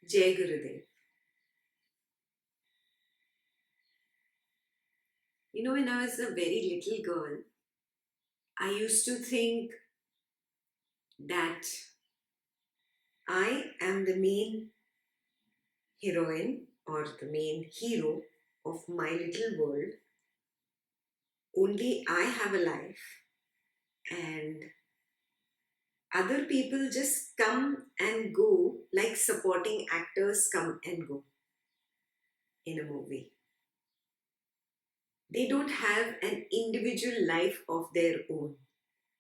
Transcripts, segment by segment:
Jai Gurudev. When I was a very little girl, I used to think that I am the main heroine or the main hero of my little world. Only I have a life, and other people just come and go like supporting actors come and go in a movie. They don't have an individual life of their own.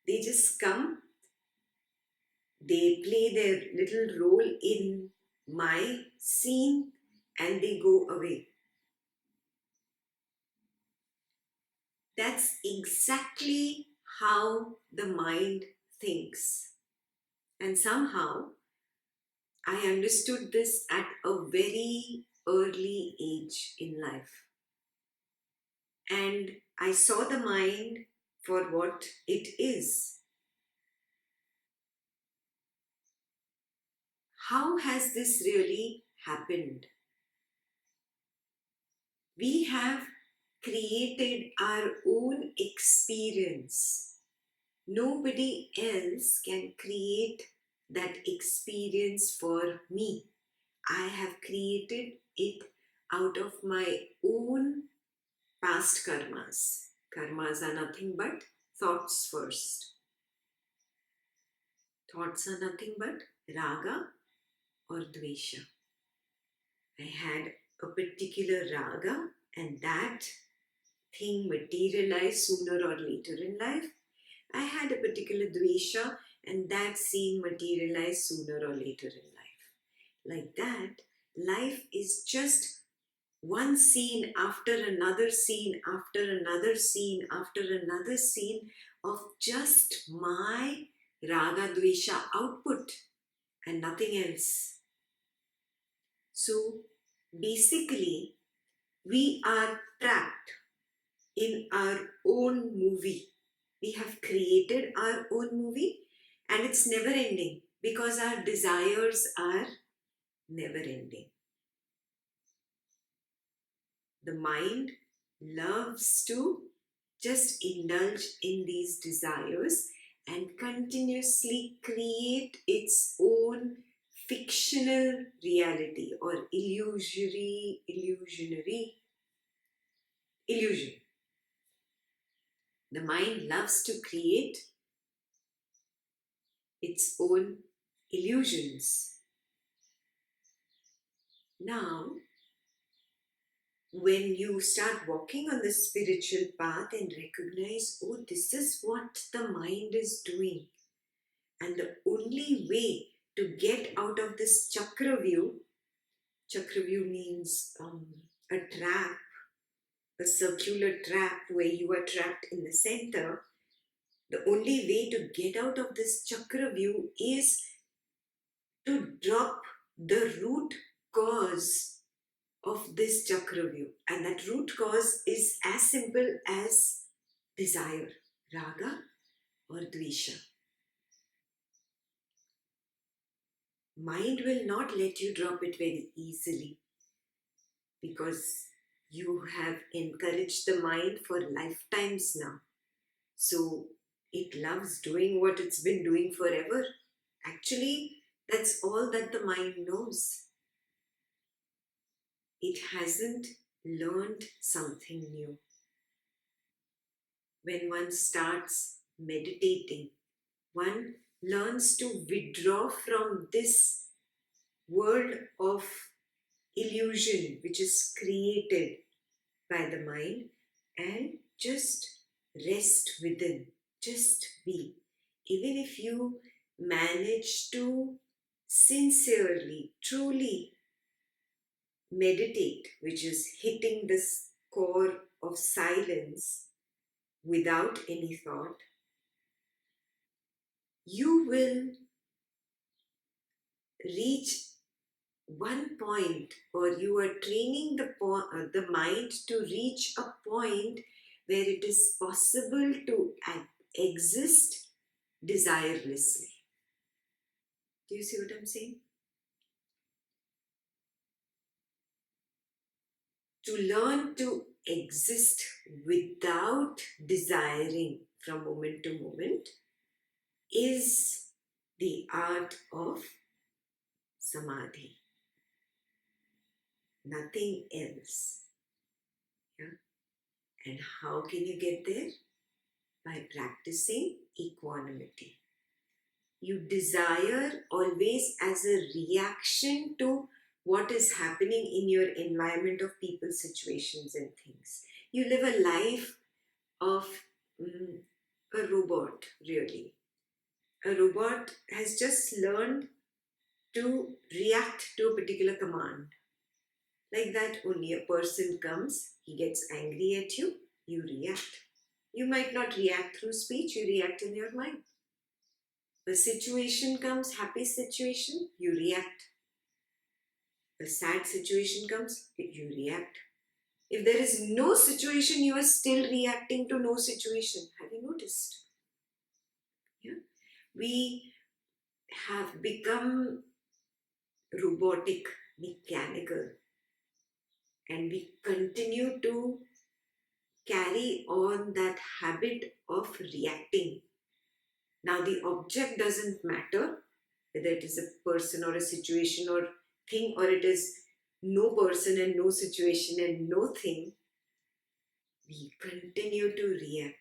They just come, they play their little role in my scene, and they go away. That's exactly how the mind thinks. And somehow I understood this at a very early age in life. And I saw the mind for what it is. How has this really happened? We have created our own experience. Nobody else can create that experience for me. I have created it out of my own past karmas. Karmas are nothing but thoughts first. Thoughts are nothing but raga or dvesha. I had a particular raga, and that thing materialized sooner or later in life. I had a particular dvesha, and that scene materialized sooner or later in life. Like that, life is just one scene after another scene after another scene after another scene of just my raga dvesha output and nothing else. So basically, we are trapped in our own movie. We have created our own movie, and it's never ending because our desires are never ending. The mind loves to just indulge in these desires and continuously create its own fictional reality or illusion. The mind loves to create its own illusions. Now, when you start walking on the spiritual path and recognize, oh, this is what the mind is doing, and the only way to get out of this chakra view means a trap, a circular trap where you are trapped in the center. The only way to get out of this chakra view is to drop the root cause of this chakra view. And that root cause is as simple as desire, raga or dvesha. Mind will not let you drop it very easily because you have encouraged the mind for lifetimes now. So it loves doing what it's been doing forever. Actually, that's all that the mind knows. It hasn't learned something new. When one starts meditating, one learns to withdraw from this world of illusion which is created by the mind and just rest within, just be. Even if you manage to sincerely, truly meditate, which is hitting this core of silence without any thought, you will reach one point, or you are training the mind to reach a point where it is possible to exist desirelessly. Do you see what I'm saying? To learn to exist without desiring from moment to moment is the art of samadhi, nothing else. Yeah? And how can you get there? By practicing equanimity. You desire always as a reaction to what is happening in your environment of people, situations, and things. You live a life of a robot, really. A robot has just learned to react to a particular command. Like that, only a person comes, he gets angry at you, you react. You might not react through speech, you react in your mind. A situation comes, happy situation, you react. A sad situation comes, you react. If there is no situation, you are still reacting to no situation. Have you noticed? Yeah. We have become robotic, mechanical, and we continue to carry on that habit of reacting. Now, the object doesn't matter, whether it is a person or a situation or thing, or it is no person and no situation and no thing. We continue to react.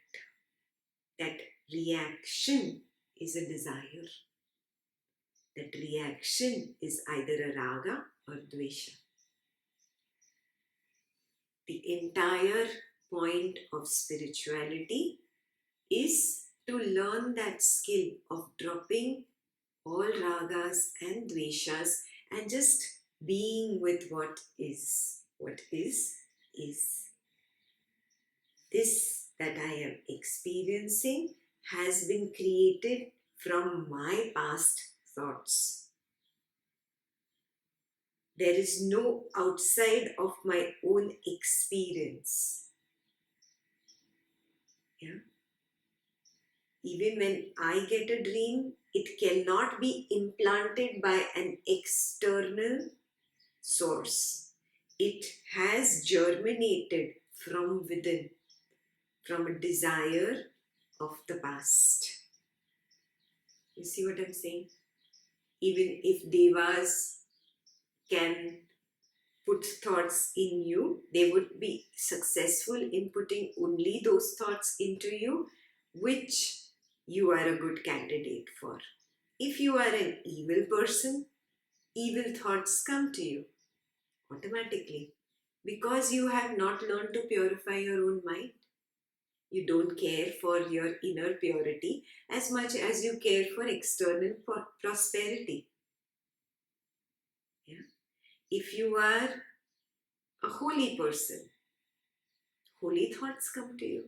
That reaction is a desire. That reaction is either a raga or dvesha. The entire point of spirituality is to learn that skill of dropping all ragas and dveshas and just being with what is. What is. This that I am experiencing has been created from my past thoughts. There is no outside of my own experience. Yeah? Even when I get a dream, it cannot be implanted by an external source. It has germinated from within, from a desire of the past. You see what I'm saying? Even if devas can put thoughts in you, they would be successful in putting only those thoughts into you which you are a good candidate for. If you are an evil person, evil thoughts come to you automatically because you have not learned to purify your own mind. You don't care for your inner purity as much as you care for external prosperity. Yeah? If you are a holy person, holy thoughts come to you.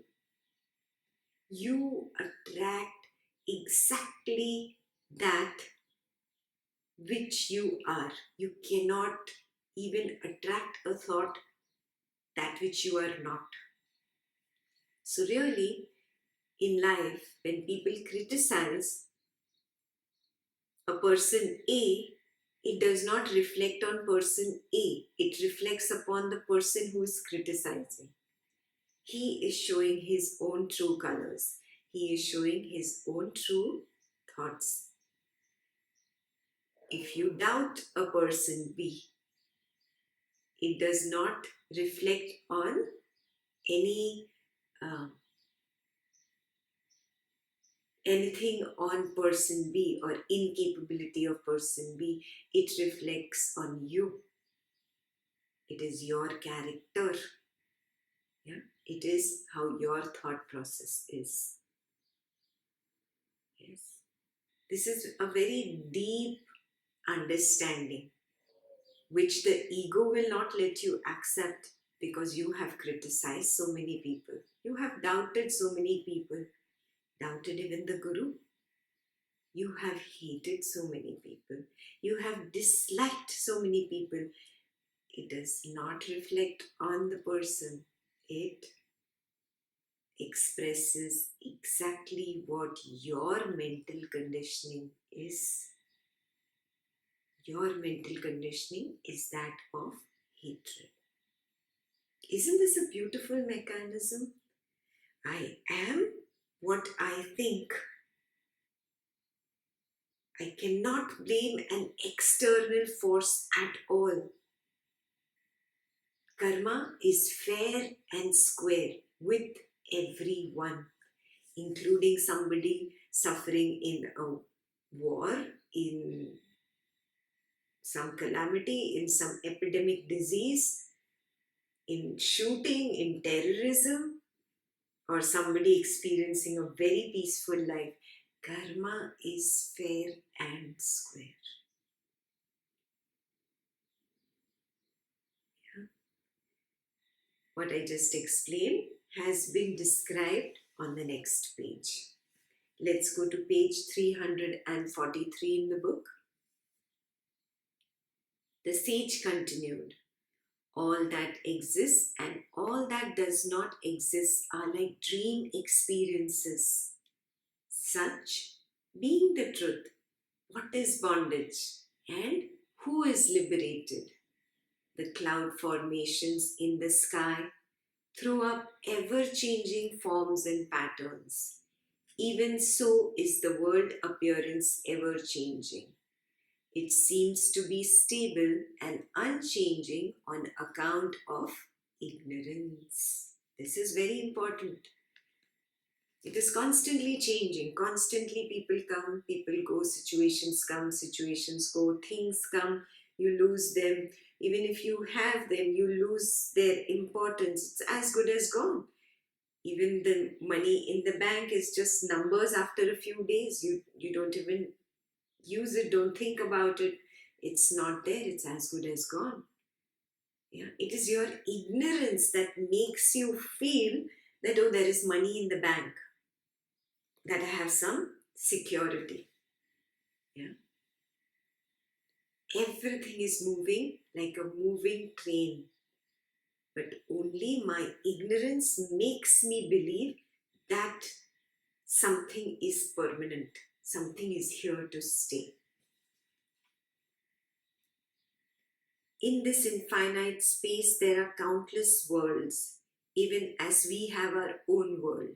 You attract exactly that which you are. You cannot even attract a thought that which you are not. So, really, in life, when people criticize a person A, it does not reflect on person A, it reflects upon the person who is criticizing. He is showing his own true colors. He is showing his own true thoughts. If you doubt a person B, it does not reflect on any anything on person B or incapability of person B. It reflects on you. It is your character. Yeah? It is how your thought process is. Yes. This is a very deep understanding which the ego will not let you accept because you have criticized so many people. You have doubted so many people. Doubted even the Guru. You have hated so many people. You have disliked so many people. It does not reflect on the person. It expresses exactly what your mental conditioning is. Your mental conditioning is that of hatred. Isn't this a beautiful mechanism? I am what I think. I cannot blame an external force at all. Karma is fair and square with everyone, including somebody suffering in a war, in some calamity, in some epidemic disease, in shooting, in terrorism, or somebody experiencing a very peaceful life. Karma is fair and square. What I just explained has been described on the next page. Let's go to page 343 in the book. The sage continued, all that exists and all that does not exist are like dream experiences. Such being the truth, what is bondage and who is liberated? The cloud formations in the sky throw up ever changing forms and patterns. Even so is the world appearance ever changing. It seems to be stable and unchanging on account of ignorance. This is very important. It is constantly changing. Constantly people come, people go, situations come, situations go, things come, you lose them. Even if you have them, you lose their importance. It's as good as gone. Even the money in the bank is just numbers after a few days. You don't even use it, don't think about it. It's not there, it's as good as gone. Yeah, it is your ignorance that makes you feel that, oh, there is money in the bank, that I have some security. Yeah. Everything is moving like a moving train. But only my ignorance makes me believe that something is permanent, something is here to stay. In this infinite space, there are countless worlds, even as we have our own world.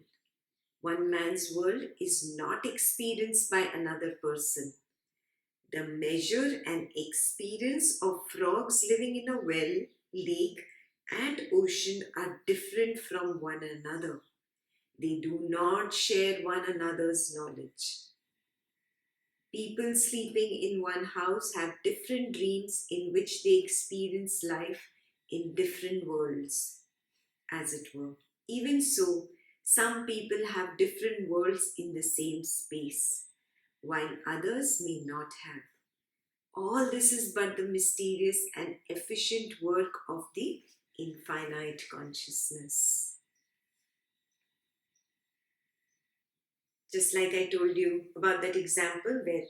One man's world is not experienced by another person. The measure and experience of frogs living in a well, lake, and ocean are different from one another. They do not share one another's knowledge. People sleeping in one house have different dreams in which they experience life in different worlds, as it were. Even so, some people have different worlds in the same space, while others may not have. All this is but the mysterious and efficient work of the infinite consciousness. Just like I told you about that example where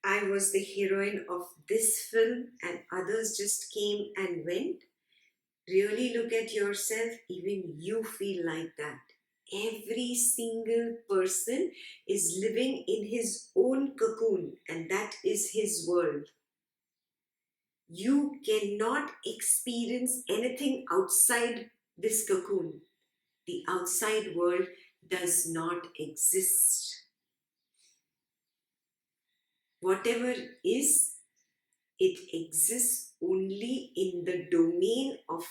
I was the heroine of this film and others just came and went. Really look at yourself, even you feel like that. Every single person is living in his own cocoon, and that is his world. You cannot experience anything outside this cocoon. The outside world does not exist. Whatever is, it exists only in the domain of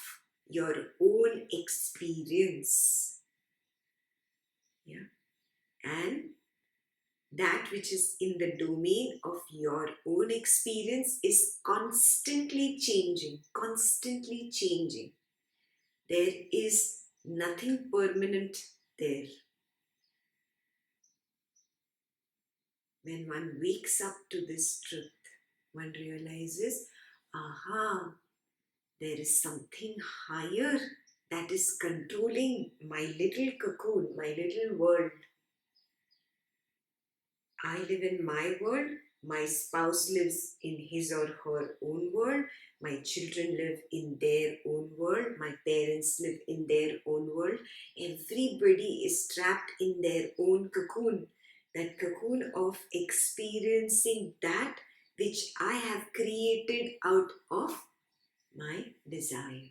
your own experience. Yeah. And that which is in the domain of your own experience is constantly changing, constantly changing. There is nothing permanent there. When one wakes up to this truth, one realizes, aha, there is something higher that is controlling my little cocoon, my little world. I live in my world, my spouse lives in his or her own world, my children live in their own world, my parents live in their own world. Everybody is trapped in their own cocoon, that cocoon of experiencing that which I have created out of my desire.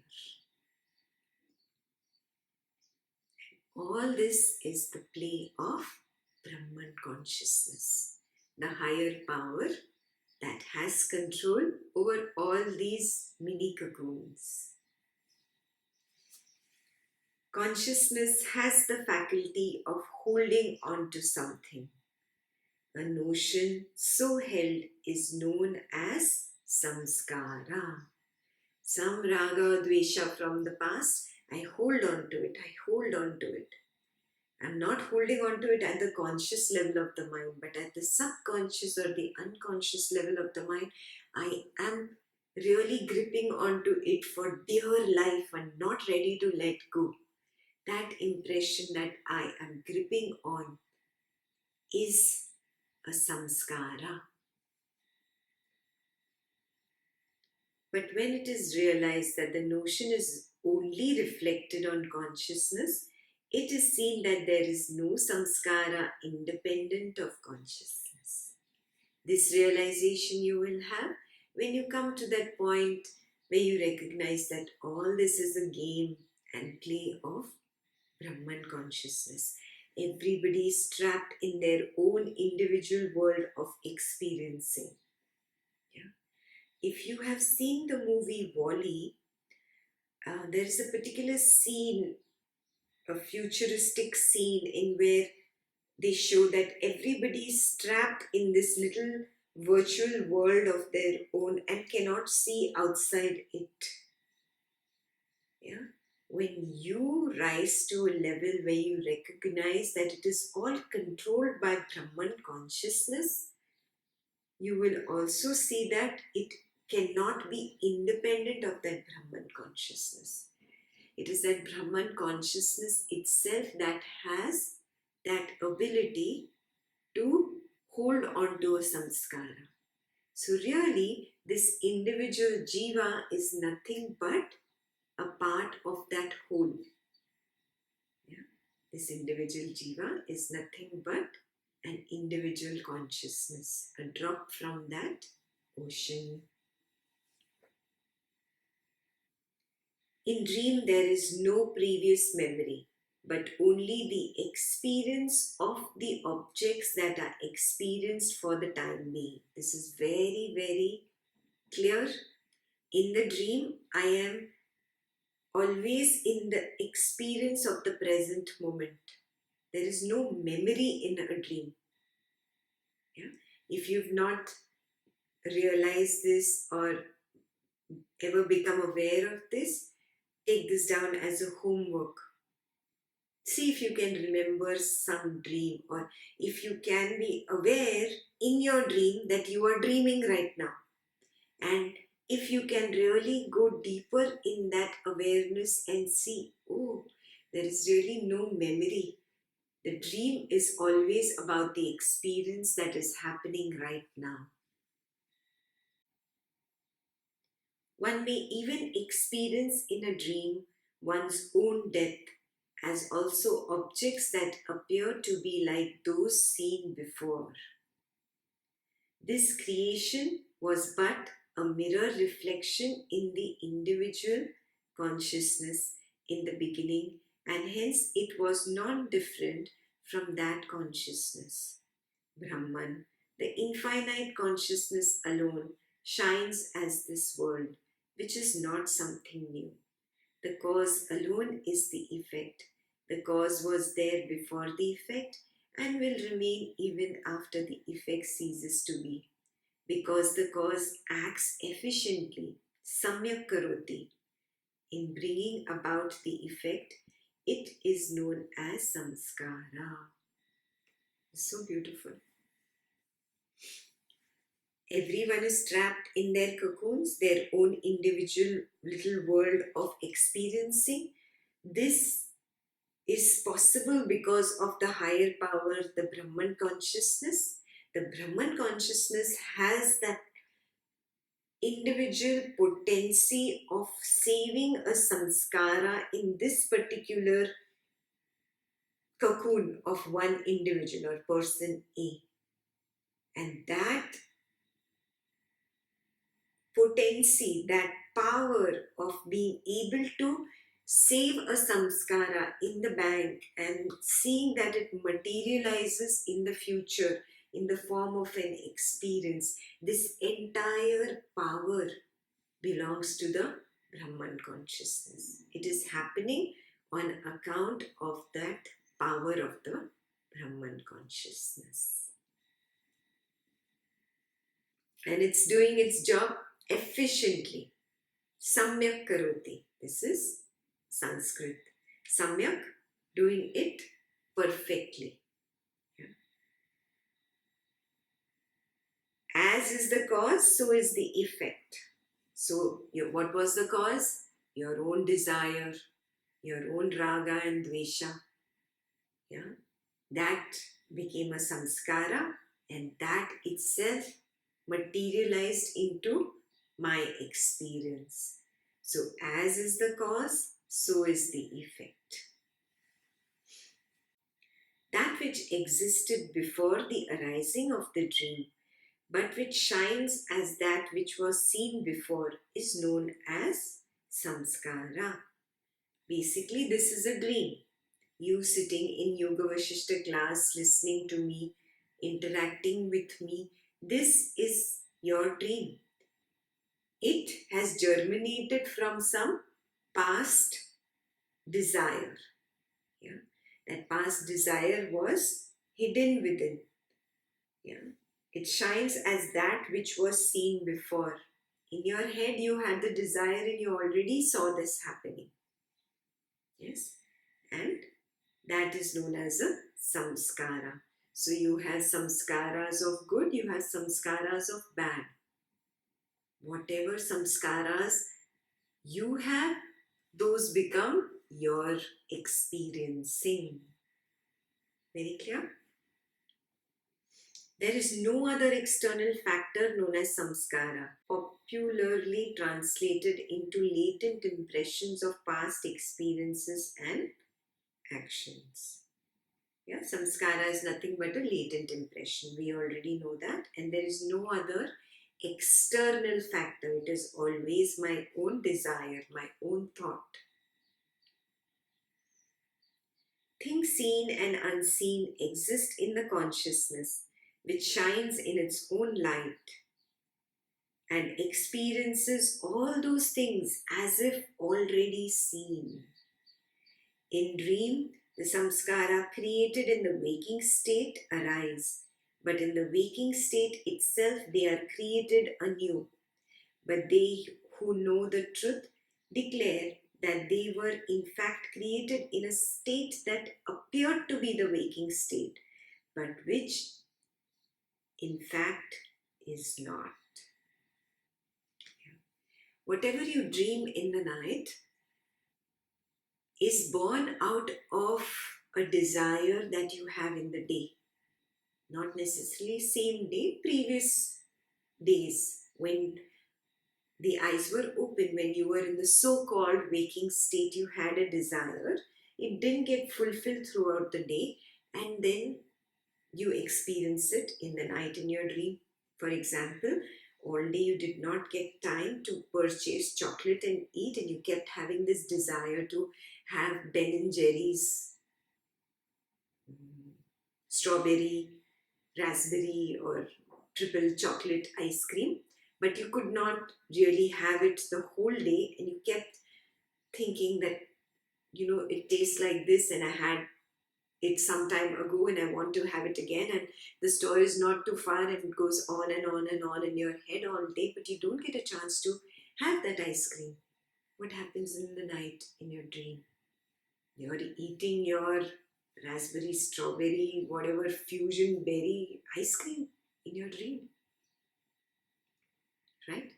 All this is the play of Brahman consciousness, the higher power that has control over all these mini cocoons. Consciousness has the faculty of holding on to something. A notion so held is known as samskara. Some raga, dvesha from the past, I hold on to it, I hold on to it. I'm not holding on to it at the conscious level of the mind, but at the subconscious or the unconscious level of the mind, I am really gripping onto it for dear life and not ready to let go. That impression that I am gripping on is a samskara. But when it is realized that the notion is only reflected on consciousness, it is seen that there is no samskara independent of consciousness. This realization you will have when you come to that point where you recognize that all this is a game and play of Brahman consciousness. Everybody is trapped in their own individual world of experiencing. Yeah. If you have seen the movie Wall-E, there is a particular scene, a futuristic scene in where they show that everybody is trapped in this little virtual world of their own and cannot see outside it. Yeah? When you rise to a level where you recognize that it is all controlled by Brahman consciousness, you will also see that it cannot be independent of that Brahman consciousness. It is that Brahman consciousness itself that has that ability to hold on to a samskara. So really, this individual jiva is nothing but a part of that whole. Yeah? This individual jiva is nothing but an individual consciousness, a drop from that ocean. In dream, there is no previous memory, but only the experience of the objects that are experienced for the time being. This is very, very clear. In the dream, I am always in the experience of the present moment. There is no memory in a dream. Yeah? If you've not realized this or ever become aware of this, take this down as a homework. See if you can remember some dream, or if you can be aware in your dream that you are dreaming right now. And if you can really go deeper in that awareness and see, oh, there is really no memory. The dream is always about the experience that is happening right now. One may even experience in a dream one's own death, as also objects that appear to be like those seen before. This creation was but a mirror reflection in the individual consciousness in the beginning, and hence it was not different from that consciousness. Brahman, the infinite consciousness alone, shines as this world, which is not something new. The cause alone is the effect. The cause was there before the effect and will remain even after the effect ceases to be, because the cause acts efficiently, samyak karoti, in bringing about the effect. It is known as samskara. So beautiful. Everyone is trapped in their cocoons, their own individual little world of experiencing. This is possible because of the higher power, the Brahman consciousness. The Brahman consciousness has that individual potency of saving a samskara in this particular cocoon of one individual or person A. And that potency, that power of being able to save a samskara in the bank and seeing that it materializes in the future in the form of an experience, this entire power belongs to the Brahman consciousness. It is happening on account of that power of the Brahman consciousness. And it's doing its job efficiently. Samyak karoti. This is Sanskrit. Samyak, doing it perfectly. As is the cause, so is the effect. So, what was the cause? Your own desire, your own raga and dvesha. Yeah? That became a samskara, and that itself materialized into my experience. So, as is the cause, so is the effect. That which existed before the arising of the dream, but which shines as that which was seen before, is known as samskara. Basically, this is a dream. You sitting in Yoga Vasistha class, listening to me, interacting with me, this is your dream. It has germinated from some past desire. Yeah? That past desire was hidden within. Yeah? It shines as that which was seen before. In your head, you had the desire and you already saw this happening. Yes? And that is known as a samskara. So you have samskaras of good, you have samskaras of bad. Whatever samskaras you have, those become your experiencing. Very clear? There is no other external factor known as samskara, popularly translated into latent impressions of past experiences and actions. Yeah, samskara is nothing but a latent impression. We already know that. And there is no other external factor. It is always my own desire, my own thought. Things seen and unseen exist in the consciousness, which shines in its own light and experiences all those things as if already seen. In dream, the samskara created in the waking state arise, but in the waking state itself they are created anew. But they who know the truth declare that they were in fact created in a state that appeared to be the waking state, but which in fact is not. Whatever you dream in the night is born out of a desire that you have in the day. Not necessarily same day, previous days when the eyes were open, when you were in the so-called waking state, you had a desire. It didn't get fulfilled throughout the day, and then you experience it in the night in your dream. For example, all day you did not get time to purchase chocolate and eat, and you kept having this desire to have Ben and Jerry's strawberry, raspberry or triple chocolate ice cream, but you could not really have it the whole day, and you kept thinking that, it tastes like this and I had it some time ago and I want to have it again, and the store is not too far, and it goes on and on and on in your head all day, but you don't get a chance to have that ice cream. What happens in the night in your dream? You're eating your raspberry, strawberry, whatever fusion berry ice cream in your dream, right?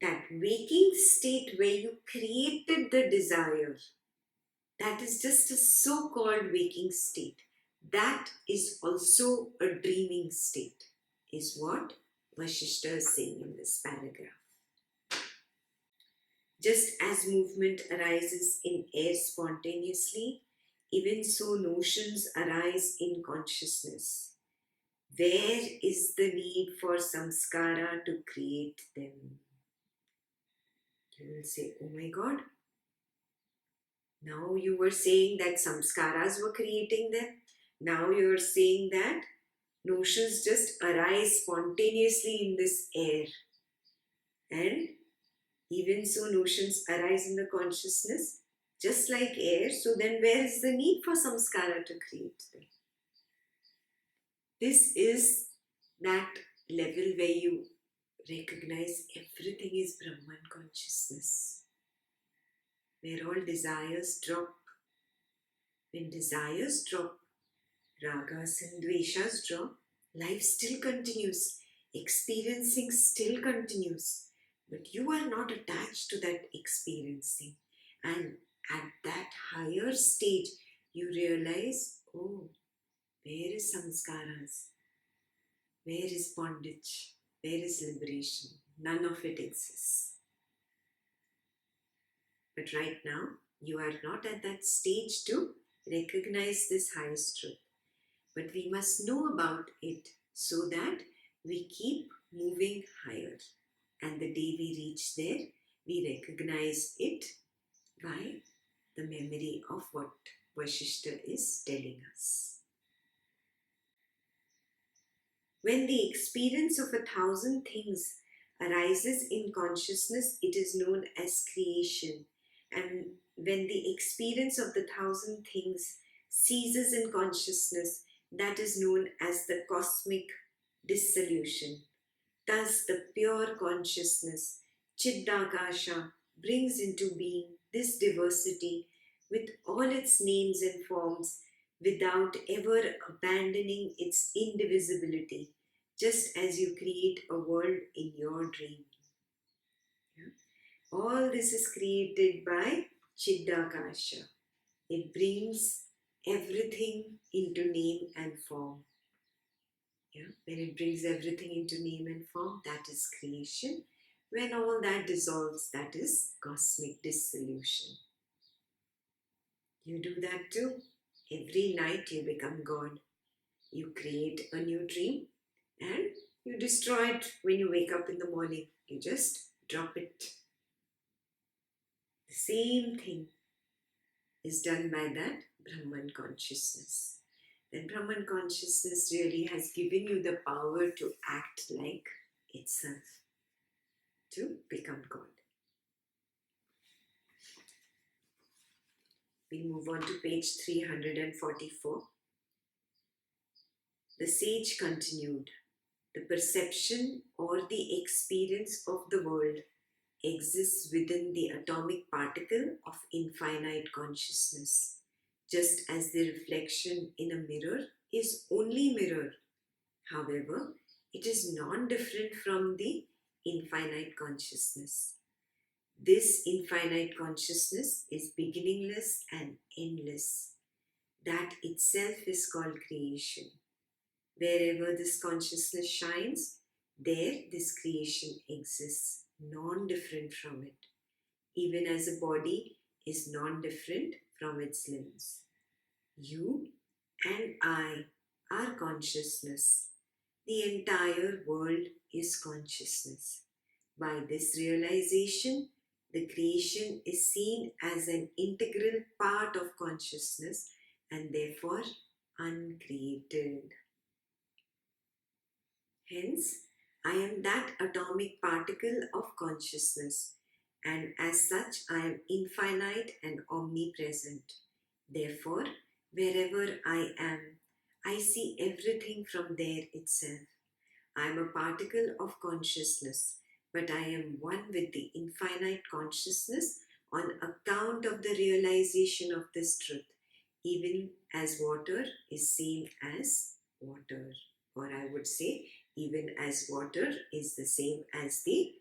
That waking state where you created the desire, that is just a so-called waking state. That is also a dreaming state, is what Vasistha is saying in this paragraph. Just as movement arises in air spontaneously, even so notions arise in consciousness. Where is the need for samskara to create them? You will say, oh my God, now you were saying that samskaras were creating them. Now you are saying that notions just arise spontaneously in this air. And even so, notions arise in the consciousness just like air. So then where is the need for samskara to create them? This is that level where you recognize everything is Brahman consciousness, where all desires drop. When desires drop, ragas and dveshas drop, life still continues, experiencing still continues, but you are not attached to that experiencing. And at that higher stage, you realize, oh, where is samskaras? Where is bondage? Where is liberation? None of it exists. But right now, you are not at that stage to recognize this highest truth. But we must know about it so that we keep moving higher. And the day we reach there, we recognize it by the memory of what Vasistha is telling us. When the experience of 1,000 things arises in consciousness, it is known as creation. And when the experience of the 1,000 things ceases in consciousness, that is known as the cosmic dissolution. Thus, the pure consciousness, Chiddakasha, brings into being this diversity with all its names and forms without ever abandoning its indivisibility, just as you create a world in your dream. Yeah? All this is created by Chiddakasha. It brings everything into name and form. Yeah? When it brings everything into name and form, that is creation. When all that dissolves, that is cosmic dissolution. You do that too. Every night you become God. You create a new dream and you destroy it when you wake up in the morning. You just drop it. The same thing is done by that Brahman consciousness. Then Brahman consciousness really has given you the power to act like itself, to become God. We move on to page 344. The sage continued, the perception or the experience of the world exists within the atomic particle of infinite consciousness, just as the reflection in a mirror is only mirror. However, it is non-different from the infinite consciousness. This infinite consciousness is beginningless and endless. That itself is called creation. Wherever this consciousness shines, there this creation exists, non-different from it, even as a body is non-different from its limbs. You and I are consciousness. The entire world is consciousness. By this realization, the creation is seen as an integral part of consciousness and therefore uncreated. Hence, I am that atomic particle of consciousness, and as such, I am infinite and omnipresent. Therefore, wherever I am, I see everything from there itself. I am a particle of consciousness, but I am one with the infinite consciousness on account of the realization of this truth, even as water is same as water. Or I would say, even as water is the same as the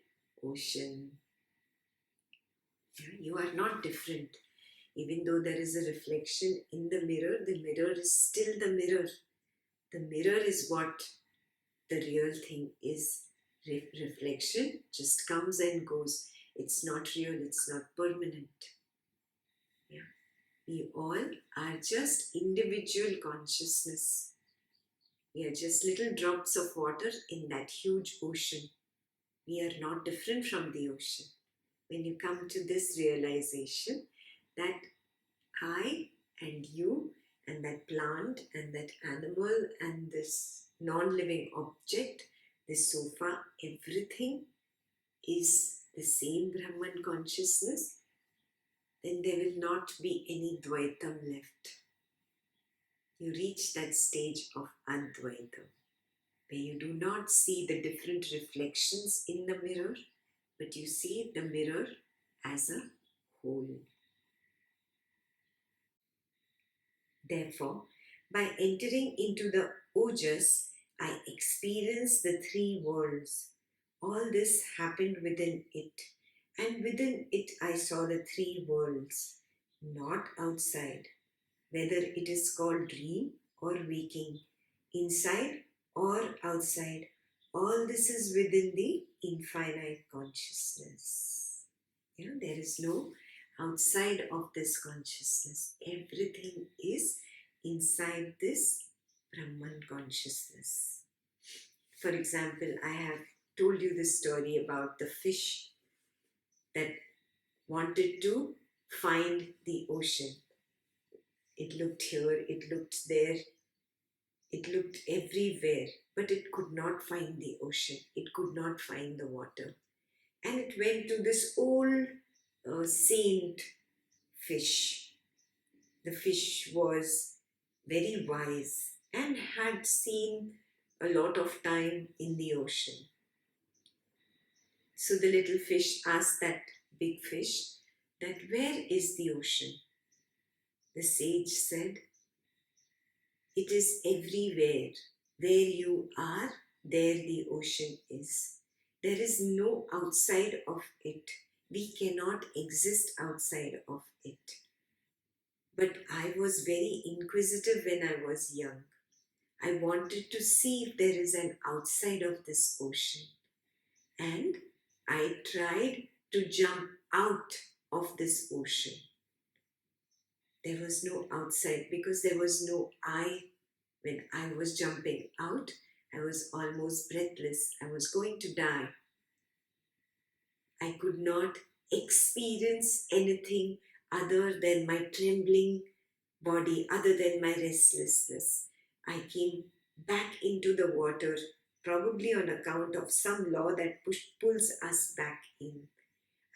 ocean. You are not different. Even though there is a reflection in the mirror is still the mirror. The mirror is what the real thing is. Reflection just comes and goes. It's not real, it's not permanent. Yeah. We all are just individual consciousness. We are just little drops of water in that huge ocean. We are not different from the ocean. when you come to this realization that I and you and that plant and that animal and this non-living object, this sofa, everything is the same Brahman consciousness, then there will not be any Dvaitam left. You reach that stage of Advaitam, where you do not see the different reflections in the mirror, but you see the mirror as a whole. Therefore, by entering into the Ojas, I experienced the three worlds. All this happened within it, and within it I saw the three worlds, not outside, whether it is called dream or waking, inside or outside. All this is within the infinite consciousness. There is no outside of this consciousness. Everything is inside this Brahman consciousness. For example, I have told you the story about the fish that wanted to find the ocean. It looked here, it looked there, it looked everywhere, but it could not find the ocean. It could not find the water. And it went to this old saint fish. The fish was very wise and had seen a lot of time in the ocean. So the little fish asked that big fish that where is the ocean? The sage said, it is everywhere. Where you are, there the ocean is. There is no outside of it. We cannot exist outside of it. But I was very inquisitive when I was young. I wanted to see if there is an outside of this ocean. And I tried to jump out of this ocean. There was no outside because there was no I. When I was jumping out, I was almost breathless. I was going to die. I could not experience anything other than my trembling body, other than my restlessness. I came back into the water, probably on account of some law that pulls us back in.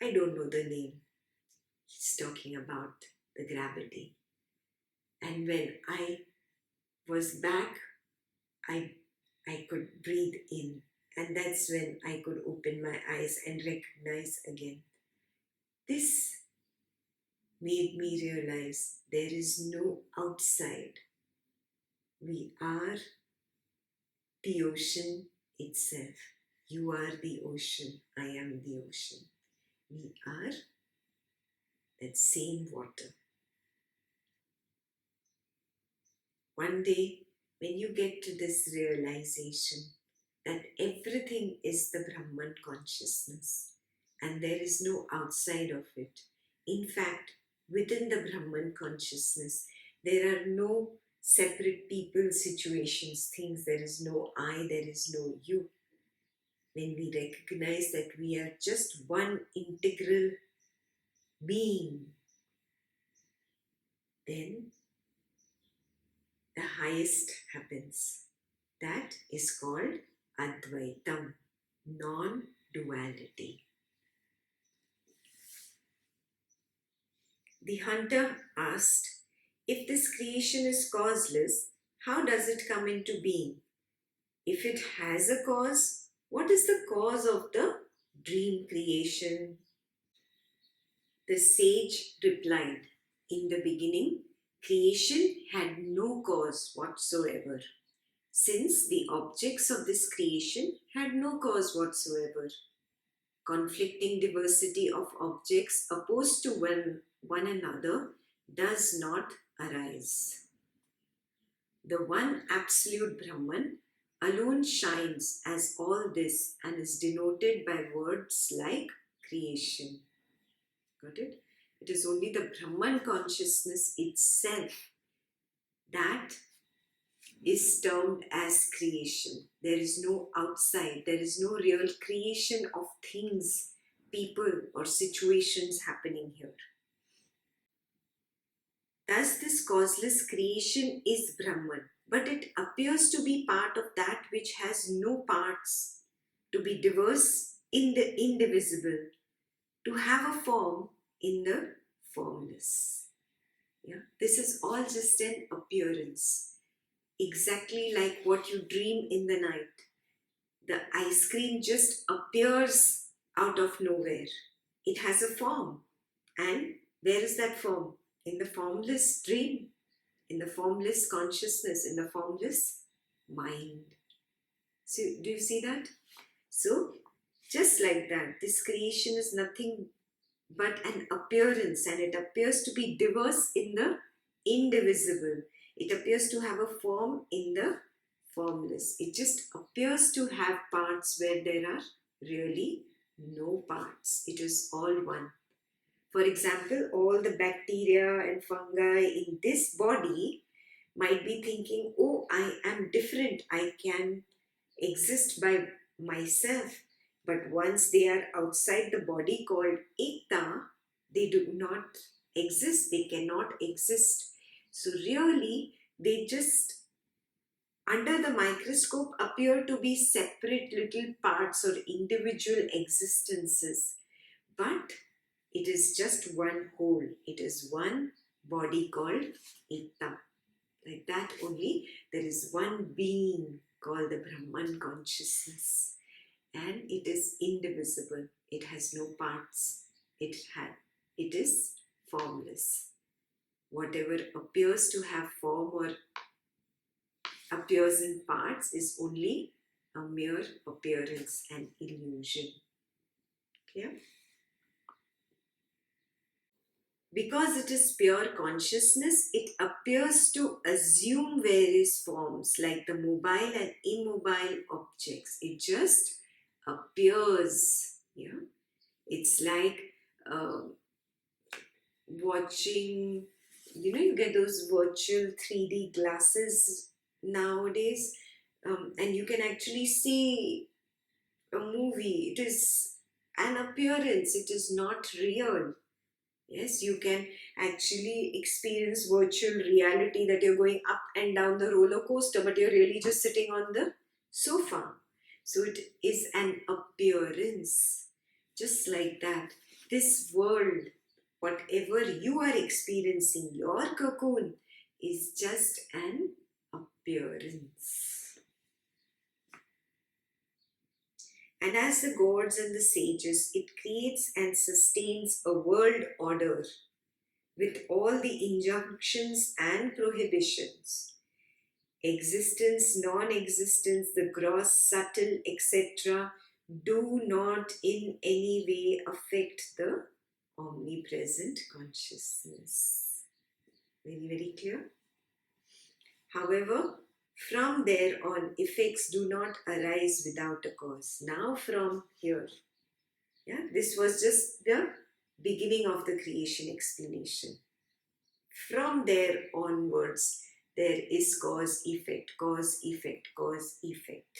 I don't know the name. He's talking about the gravity. And when I was back, I could breathe in. And that's when I could open my eyes and recognize again. This made me realize there is no outside. We are the ocean itself. You are the ocean. I am the ocean. We are that same water. One day, when you get to this realization that everything is the Brahman consciousness and there is no outside of it. In fact, within the Brahman consciousness, there are no separate people, situations, things. There is no I, there is no you. When we recognize that we are just one integral being, then the highest happens. That is called Advaitam, non-duality. The hunter asked, if this creation is causeless, how does it come into being? If it has a cause, what is the cause of the dream creation? The sage replied, in the beginning, creation had no cause whatsoever, since the objects of this creation had no cause whatsoever. Conflicting diversity of objects opposed to one another does not arise. The one absolute Brahman alone shines as all this and is denoted by words like creation. Got it? It is only the Brahman consciousness itself that is termed as creation. There is no outside. There is no real creation of things people or situations happening here. Thus, this causeless creation is Brahman, but it appears to be part of that which has no parts, to be diverse in the indivisible, to have a form in the formless. Yeah? This is all just an appearance, exactly like what you dream in the night. The ice cream just appears out of nowhere. It has a form. And where is that form? In the formless dream, in the formless consciousness, in the formless mind. So, do you see that? So, just like that, this creation is nothing but an appearance, and it appears to be diverse in the indivisible. It appears to have a form in the formless. It just appears to have parts where there are really no parts. It is all one. For example, all the bacteria and fungi in this body might be thinking, oh, I am different. I can exist by myself. But once they are outside the body called Ekta, they do not exist. They cannot exist. So really, they just under the microscope appear to be separate little parts or individual existences. But it is just one whole. It is one body called Ekta. Like that only, there is one being called the Brahman consciousness. And it is indivisible. It has no parts. It is formless. Whatever appears to have form or appears in parts is only a mere appearance and illusion. Clear? Because it is pure consciousness, it appears to assume various forms like the mobile and immobile objects. It just appears. Yeah? It's like watching, you get those virtual 3D glasses nowadays, and you can actually see a movie. It is an appearance, it is not real. Yes, you can actually experience virtual reality that you're going up and down the roller coaster, but you're really just sitting on the sofa. So it is an appearance. Just like that, this world, whatever you are experiencing, your cocoon, is just an appearance. And as the gods and the sages, it creates and sustains a world order with all the injunctions and prohibitions. Existence, non-existence, the gross, subtle, etc. do not in any way affect the omnipresent consciousness. Very, very clear? However, from there on, effects do not arise without a cause. Now from here, this was just the beginning of the creation explanation. From there onwards, there is cause, effect, cause, effect, cause, effect.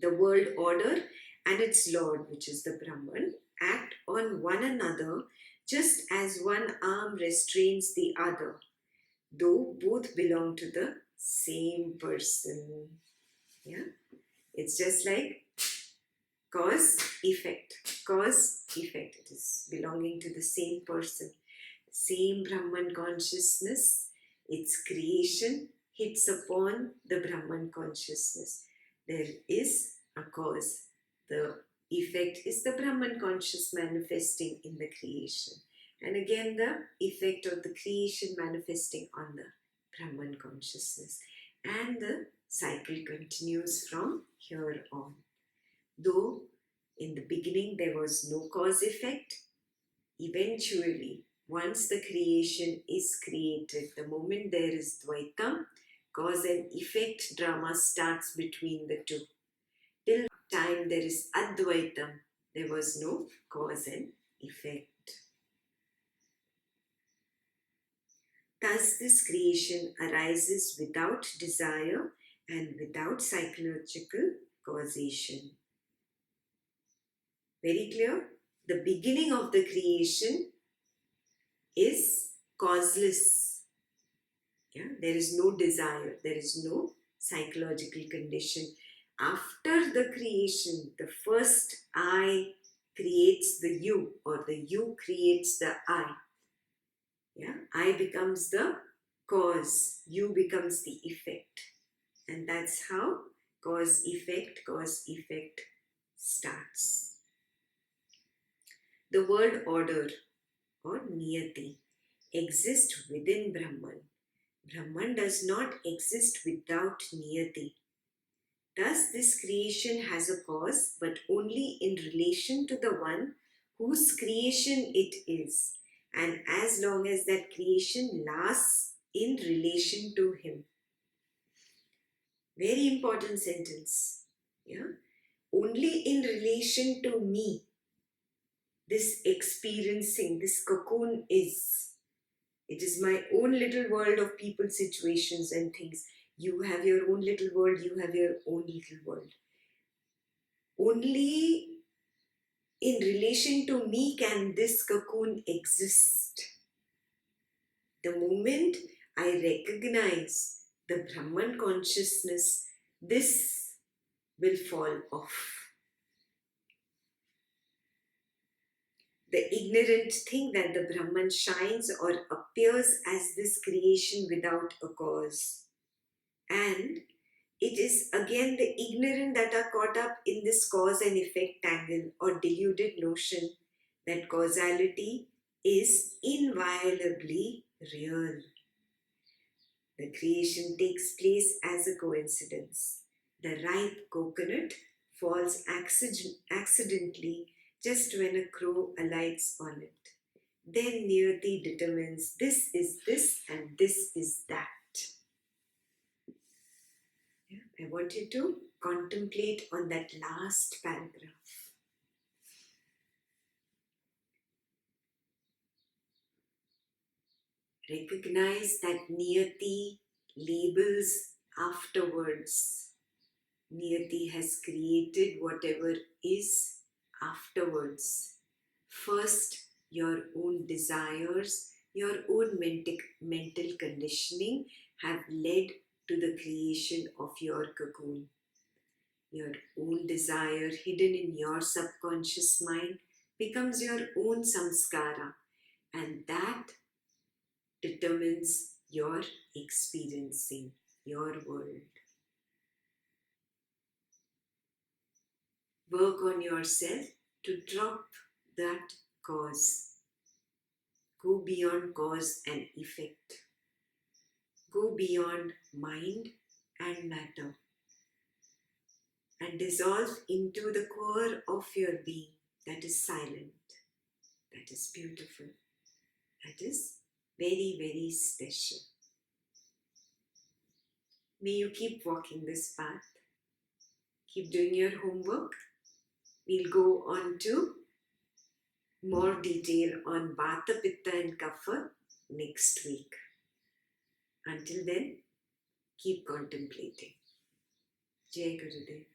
The world order and its Lord, which is the Brahman, act on one another just as one arm restrains the other, though both belong to the same person. Yeah, it's just like cause, effect, cause, effect. It is belonging to the same person, same Brahman consciousness. Its creation hits upon the Brahman consciousness. There is a cause. The effect is the Brahman conscious manifesting in the creation. And again, the effect of the creation manifesting on the Brahman consciousness. And the cycle continues from here on. Though in the beginning there was no cause effect, eventually, once the creation is created, the moment there is Dvaitam, cause and effect drama starts between the two. Till time there is Advaitam, there was no cause and effect. Thus, this creation arises without desire and without psychological causation. Very clear? The beginning of the creation is causeless. Yeah? There is no desire, there is no psychological condition. After the creation, the first I creates the you, or the you creates the I. Yeah? I becomes the cause, you becomes the effect. And that's how cause effect starts. The word order or niyati exists within Brahman. Brahman does not exist without niyati. Thus, this creation has a cause, but only in relation to the one whose creation it is, and as long as that creation lasts in relation to him. Very important sentence. Yeah. Only in relation to me, this experiencing, this cocoon is. It is my own little world of people, situations, and things. You have your own little world, you have your own little world. Only in relation to me can this cocoon exist. The moment I recognize the Brahman consciousness, this will fall off. The ignorant think that the Brahman shines or appears as this creation without a cause. And it is again the ignorant that are caught up in this cause and effect tangle or deluded notion that causality is inviolably real. The creation takes place as a coincidence. The ripe coconut falls accidentally just when a crow alights on it. Then Niyati determines this is this and this is that. I want you to contemplate on that last paragraph. Recognize that Niyati labels afterwards. Niyati has created whatever is afterwards. First, your own desires, your own mental conditioning have led to the creation of your cocoon. Your own desire hidden in your subconscious mind becomes your own samskara, and that determines your experiencing, your world. Work on yourself to drop that cause. Go beyond cause and effect. Go beyond mind and matter and dissolve into the core of your being that is silent, that is beautiful, that is very, very special. May you keep walking this path. Keep doing your homework. We'll go on to more detail on Vata, Pitta and Kapha next week. Until then, keep contemplating. Jai Gurudev.